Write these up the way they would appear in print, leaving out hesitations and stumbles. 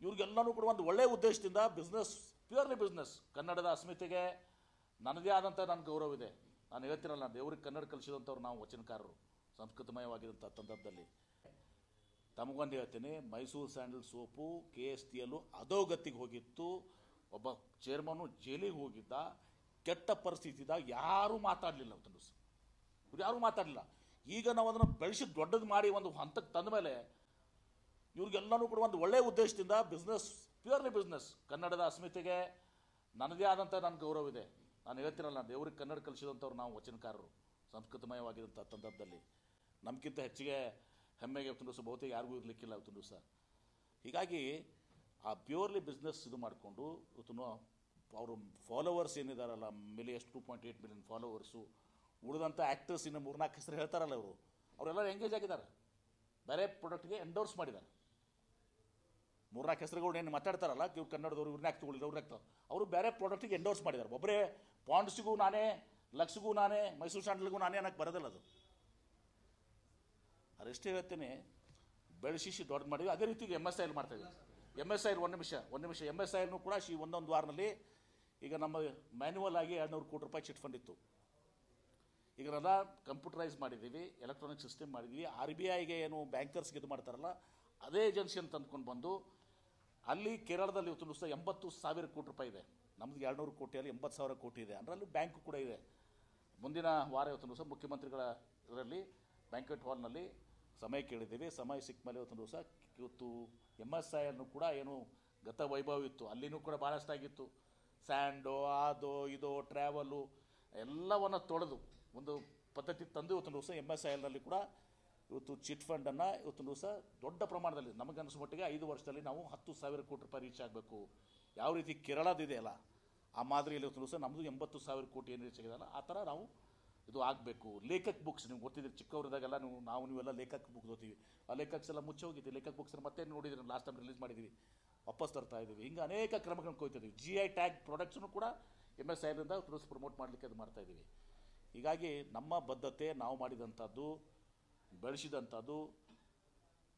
ಇವ್ರಿಗೆಲ್ಲನೂ ಕೂಡ ಒಂದು ಒಳ್ಳೆಯ ಉದ್ದೇಶದಿಂದ ಬಿಸ್ನೆಸ್, ಪ್ಯೂರ್ಲಿ ಬಿಸ್ನೆಸ್, ಕನ್ನಡದ ಅಸ್ಮಿತೆಗೆ ನನ್ನದೇ ಆದಂಥ ನನ್ನ ಗೌರವ ಇದೆ. ನಾನು ಹೇಳ್ತಿರಲ್ಲ, ದೇವ್ರಿಗೆ ಕನ್ನಡ ಕಲಿಸಿದಂಥವ್ರು ನಾವು ವಚನಕಾರರು, ಸಂಸ್ಕೃತಮಯವಾಗಿದ್ದಂಥ ಸಂದರ್ಭದಲ್ಲಿ. ತಮಗೊಂದು ಹೇಳ್ತೀನಿ, ಮೈಸೂರು ಸ್ಯಾಂಡಲ್ ಸೋಪು KSTL ಅಧೋಗತಿಗೆ ಹೋಗಿತ್ತು. ಒಬ್ಬ ಚೇರ್ಮನ್ನು ಜೈಲಿಗೆ ಹೋಗಿದ್ದ. ಕೆಟ್ಟ ಪರಿಸ್ಥಿತಿದಾಗ ಯಾರೂ ಮಾತಾಡಲಿಲ್ಲ. ಇವ್ರು ಯಾರೂ ಮಾತಾಡಲಿಲ್ಲ. ಈಗ ನಾವು ಅದನ್ನು ಬೆಳೆಸಿ ದೊಡ್ಡದು ಮಾಡಿ ಒಂದು ಹಂತಕ್ಕೆ ತಂದ ಮೇಲೆ ಇವ್ರಿಗೆಲ್ಲನೂ ಕೂಡ ಒಂದು ಒಳ್ಳೆಯ ಉದ್ದೇಶದಿಂದ ಬಿಸ್ನೆಸ್, ಪ್ಯೂರ್ಲಿ ಬಿಸ್ನೆಸ್, ಕನ್ನಡದ ಅಸ್ಮಿತೆಗೆ ನನ್ನದೇ ಆದಂಥ ನನ್ನ ಗೌರವ ಇದೆ. ನಾನು ಹೇಳ್ತಿರಲ್ಲ, ದೇವ್ರಿಗೆ ಕನ್ನಡ ಕಲಿಸಿದಂಥವ್ರು ನಾವು ವಚನಕಾರರು, ಸಂಸ್ಕೃತಮಯವಾಗಿದ್ದಂಥ ಸಂದರ್ಭದಲ್ಲಿ. ನಮಗಿಂತ ಹೆಚ್ಚಿಗೆ ಹೆಮ್ಮೆಗೆ ಇವತ್ತು ದಿವಸ ಬಹುತೇಕ ಯಾರಿಗೂ ಇರಲಿಕ್ಕಿಲ್ಲ ಇವತ್ತು ದಿವಸ. ಹೀಗಾಗಿ ಆ ಪ್ಯೂರ್ಲಿ ಬಿಸ್ನೆಸ್ ಇದು ಮಾಡಿಕೊಂಡು ಇವತ್ತು ಅವರು ಫಾಲೋವರ್ಸ್ ಏನಿದಾರಲ್ಲ, ಎಷ್ಟು 2.8 ಮಿಲಿಯನ್ ಫಾಲೋವರ್ಸು, ಉಳಿದಂಥ ಆ್ಯಕ್ಟರ್ಸ್ ಇನ್ನು 3-4 ಹೆಸರು ಹೇಳ್ತಾರಲ್ಲ ಇವರು, ಅವರೆಲ್ಲರೂ ಎಂಗೇಜ್ ಆಗಿದ್ದಾರೆ, ಬೇರೆ ಪ್ರಾಡಕ್ಟ್ಗೆ ಎಂಡೋರ್ಸ್ ಮಾಡಿದ್ದಾರೆ. 3-4 ಹೆಸರುಗಳು ಏನು ಮಾತಾಡ್ತಾರಲ್ಲ, ಇವ್ರು ಕನ್ನಡದವ್ರು, ಇವ್ರನ್ನ ಯಾಕೆ ತೊಗೊಳಿದ್ರು, ಅವ್ರನ್ನ ಯಾಕೆ ಅವರು ಬೇರೆ ಪ್ರಾಡಕ್ಟಿಗೆ ಎಂಡೋರ್ಸ್ ಮಾಡಿದ್ದಾರೆ. ಒಬ್ಬರೇ ಪಾಂಡ್ಸ್ಗೂ ನಾನೇ, ಲಕ್ಸ್ಗೂ ನಾನೇ, ಮೈಸೂರು ಸ್ಯಾಂಡಲ್ಗೂ ನಾನೇ ಅನ್ನೋಕ್ಕೆ ಬರೋದಿಲ್ಲ ಅದು. ಅದೆಷ್ಟೇ ಹೇಳ್ತೀನಿ, ಬೆಳೆಸಿ ದೊಡ್ಡ ಮಾಡಿದ್ವಿ. ಅದೇ ರೀತಿ MSIL ಮಾಡ್ತಾಯಿದ್ವಿ. MSIL ಒಂದು ನಿಮಿಷ MSIL ಕೂಡ ಒಂದೊಂದು ವಾರದಲ್ಲಿ ಈಗ ನಮ್ಮ ಮ್ಯಾನ್ಯುವಲ್ ಆಗಿ 200 ಕೋಟಿ ರೂಪಾಯಿ ಚಿಟ್ ಫಂಡ್ ಇತ್ತು. ಈಗನೆಲ್ಲ ಕಂಪ್ಯೂಟರೈಸ್ ಮಾಡಿದ್ದೀವಿ, ಎಲೆಕ್ಟ್ರಾನಿಕ್ ಸಿಸ್ಟಮ್ ಮಾಡಿದ್ದೀವಿ. RBIಗೆ ಏನು ಬ್ಯಾಂಕರ್ಸ್ಗೆ ಇದು ಮಾಡ್ತಾರಲ್ಲ, ಅದೇ ಏಜೆನ್ಸಿಯನ್ನು ತಂದ್ಕೊಂಡು ಬಂದು ಅಲ್ಲಿ ಕೇರಳದಲ್ಲಿ ಇವತ್ತು ದಿವಸ 80,000 ಕೋಟಿ ರೂಪಾಯಿ ಇದೆ. ನಮ್ಮದು 200 ಕೋಟಿಯಲ್ಲಿ 80,000 ಕೋಟಿ ಇದೆ. ಅದರಲ್ಲಿ ಬ್ಯಾಂಕು ಕೂಡ ಇದೆ. ಮುಂದಿನ ವಾರ ಇವತ್ತು ದಿವಸ ಮುಖ್ಯಮಂತ್ರಿಗಳ ಇದರಲ್ಲಿ ಬ್ಯಾಂಕ್ವೆಟ್ ಹಾಲ್ನಲ್ಲಿ ಸಮಯ ಕೇಳಿದ್ದೀವಿ. ಸಮಯ ಸಿಕ್ಕ ಮೇಲೆ ಇವತ್ತು MSIL ಕೂಡ ಏನು ಗತ ವೈಭವ ಇತ್ತು, ಅಲ್ಲಿನೂ ಕೂಡ ಭಾಳಷ್ಟಾಗಿತ್ತು. ಸ್ಯಾಂಡೋ, ಅದೋ ಇದೋ ಟ್ರಾವೆಲು ಎಲ್ಲವನ್ನು ತೊಳೆದು ಒಂದು ಪದ್ಧತಿ ತಂದು ಇವತ್ತು ದಿವಸ MSILನಲ್ಲಿ ಕೂಡ ಇವತ್ತು ಚಿಟ್ ಫಂಡನ್ನು ಇವತ್ತು ದಿವಸ ದೊಡ್ಡ ಪ್ರಮಾಣದಲ್ಲಿ, ನಮಗನ್ನಿಸೋ ಮಟ್ಟಿಗೆ 5 ವರ್ಷದಲ್ಲಿ ನಾವು 10,000 ಕೋಟಿ ರೂಪಾಯಿ ರೀಚ್ ಆಗಬೇಕು. ಯಾವ ರೀತಿ ಕೇರಳದಿದೆಯಲ್ಲ ಆ ಮಾದರಿಯಲ್ಲಿ ಇವತ್ತು ದಿವಸ ನಮ್ಮದು 80,000 ಕೋಟಿ ಏನು ರೀಚ್ ಆಗಿದೆಯಲ್ಲ ಆ ಥರ ನಾವು ಇದು ಆಗಬೇಕು. ಲೇಖಕ್ ಬುಕ್ಸ್ ನೀವು ಗೊತ್ತಿದ್ದೀರಿ, ಚಿಕ್ಕವರಿದಾಗೆಲ್ಲ ನೀವೆಲ್ಲ ಲೇಖಕ್ ಬುಕ್ ಓದ್ತೀವಿ. ಆ ಲೇಖಕ್ಸ್ ಎಲ್ಲ ಮುಚ್ಚಿ ಹೋಗಿದ್ದೀವಿ. ಲೇಖಕ್ ಬುಕ್ಸ್ ಮತ್ತೆ ನೋಡಿದ್ದೀರಿ, ಲಾಸ್ಟ್ ಟೈಮ್ ರಿಲೀಸ್ ಮಾಡಿದ್ದೀವಿ, ವಾಪಸ್ ತರ್ತಾ ಇದ್ದೀವಿ. ಹಿಂಗೆ ಅನೇಕ ಕ್ರಮಗಳನ್ನು ಕೊಯ್ತಿದ್ದೀವಿ. GI ಟ್ಯಾಗ್ ಪ್ರಾಡಕ್ಟ್ಸನ್ನು ಕೂಡ MSILನಿಂದ ಪ್ರಮೋಟ್ ಮಾಡಲಿಕ್ಕೆ ಅದು ಮಾಡ್ತಾಯಿದ್ದೀವಿ. ಹೀಗಾಗಿ ನಮ್ಮ ಬದ್ಧತೆ, ನಾವು ಮಾಡಿದಂಥದ್ದು, ಬೆಳೆಸಿದಂಥದ್ದು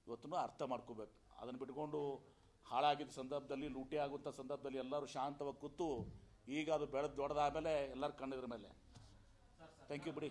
ಇವತ್ತು ಅರ್ಥ ಮಾಡ್ಕೋಬೇಕು. ಅದನ್ನು ಬಿಟ್ಕೊಂಡು ಹಾಳಾಗಿದ್ದ ಸಂದರ್ಭದಲ್ಲಿ, ಲೂಟಿ ಆಗುವಂಥ ಸಂದರ್ಭದಲ್ಲಿ ಎಲ್ಲರೂ ಶಾಂತವಾಗಿ ಕೂತು ಈಗ ಅದು ಬೆಳೆದು ದೊಡ್ಡದಾದಮೇಲೆ ಎಲ್ಲರ ಕಣ್ಣಿದ್ರ ಮೇಲೆ ಥ್ಯಾಂಕ್ ಯು ಬಿಡಿ.